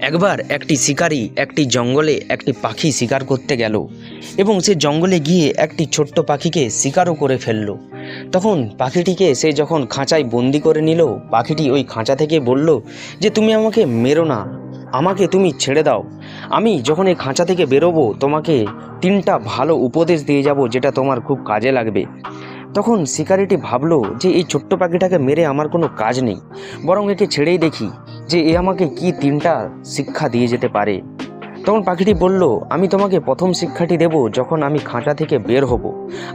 একবার একটি শিকারী একটি জঙ্গলে একটি পাখি শিকার করতে গেল এবং সে জঙ্গলে গিয়ে একটি ছোট্ট পাখিকে শিকারও করে ফেলল। তখন পাখিটিকে সে যখন খাঁচায় বন্দি করে নিল, পাখিটি ওই খাঁচা থেকে বলল যে তুমি আমাকে মেরো না, আমাকে তুমি ছেড়ে দাও। আমি যখন এই খাঁচা থেকে বেরোবো তোমাকে 3টা ভালো উপদেশ দিয়ে যাব, যেটা তোমার খুব কাজে লাগবে। তখন শিকারিটি ভাবলো যে এই ছোট্ট পাখিটাকে মেরে আমার কোনো কাজ নেই, বরং একে ছেড়েই দেখি যে এ আমাকে কি 3টা শিক্ষা দিয়ে যেতে পারে। তখন পাখিটি বলল, আমি তোমাকে প্রথম শিক্ষাটি দেব যখন আমি খাঁচা থেকে বের হব,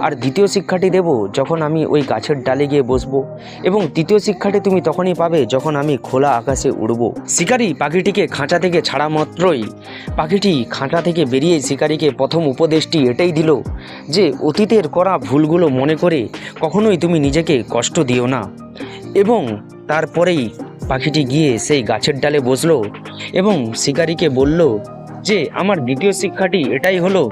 আর দ্বিতীয় শিক্ষাটি দেব যখন আমি ওই গাছের ডালে গিয়ে বসবো, এবং তৃতীয় শিক্ষাটি তুমি তখনই পাবে যখন আমি খোলা আকাশে উড়ব। শিকারি পাখিটিকে খাঁচা থেকে ছাড়া মাত্রই পাখিটি খাঁচা থেকে বেরিয়ে শিকারিকে প্রথম উপদেশটি এটাই দিল যে অতীতের করা ভুলগুলো মনে করে কখনোই তুমি নিজেকে কষ্ট দিও না। এবং তারপরেই পাখিটি গিয়ে সেই গাছের ডালে বসলো এবং শিকারিকে বলল যে আমার দ্বিতীয় শিক্ষাটি এটাই হলো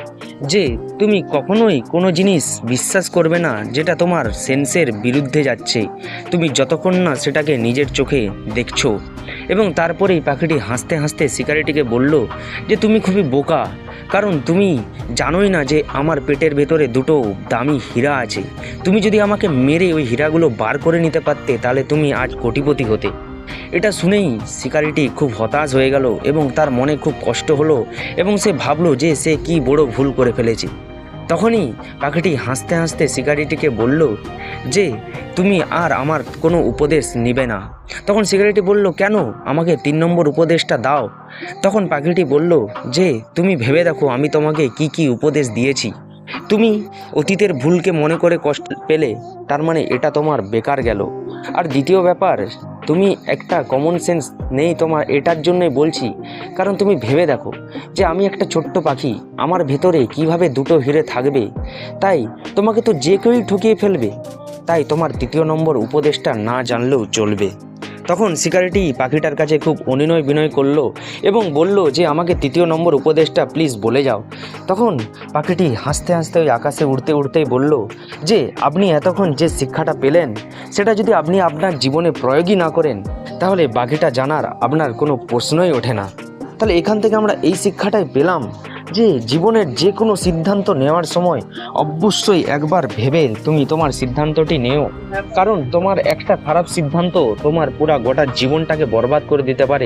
যে তুমি কখনোই কোনো জিনিস বিশ্বাস করবে না যেটা তোমার সেন্সের বিরুদ্ধে যাচ্ছে, তুমি যতক্ষণ না সেটাকে নিজের চোখে দেখছো। এবং তারপরেই পাখিটি হাসতে হাসতে শিকারিটিকে বলল যে তুমি খুবই বোকা, কারণ তুমি জানোই না যে আমার পেটের ভেতরে 2টো দামি হীরা আছে। তুমি যদি আমাকে মেরে ওই হীরাগুলো বার করে নিতে পারতে তাহলে তুমি আজ কোটিপতি হতে। এটা শুনেই শিকারিটি খুব হতাশ হয়ে গেল এবং তার মনে খুব কষ্ট হলো এবং সে ভাবলো যে সে কি বড় ভুল করে ফেলেছে। তখনই পাখিটি হাসতে হাসতে শিকারিটিকে বলল যে তুমি আর আমার কোনো উপদেশ নিবে না। তখন শিকারিটি বলল, কেন, আমাকে 3 নম্বর উপদেশটা দাও। তখন পাখিটি বলল যে তুমি ভেবে দেখো আমি তোমাকে কি কি উপদেশ দিয়েছি। তুমি অতীতের ভুলকে মনে করে কষ্ট পেলে, তার মানে এটা তোমার বেকার গেল। আর দ্বিতীয় ব্যাপার, তুমি একটা কমন সেন্স নেই তোমার, এটার জন্যই বলছি, কারণ তুমি ভেবে দেখো যে আমি একটা ছোট্ট পাখি, আমার ভেতরে কিভাবে 2টো হিরে থাকবে, তাই তোমাকে তো যে কেউই ঠকিয়ে ফেলবে। তাই তোমার 3য় নম্বর উপদেশটা না জানলেও চলবে। তখন শিকারিটি পাখিটার কাছে খুব অনুনয় বিনয় করলো এবং বলল যে আমাকে 3য় নম্বর উপদেশটা প্লিজ বলে যাও। তখন পাখিটি হাসতে হাসতে ওই আকাশে উড়তে উড়তেই বলল যে আপনি এতক্ষণ যে শিক্ষাটা পেলেন সেটা যদি আপনি আপনার জীবনে প্রয়োগই না করেন তাহলে বাকিটা জানার আপনার কোনো প্রশ্নই ওঠে না। তাহলে এখান থেকে আমরা এই শিক্ষাটাই পেলাম যে জীবনের যে কোনো সিদ্ধান্ত নেওয়ার সময় অবশ্যই একবার ভেবে তুমি তোমার সিদ্ধান্তটি নেও, কারণ তোমার একটা খারাপ সিদ্ধান্ত তোমার পুরা গোটা জীবনটাকে বরবাদ করে দিতে পারে।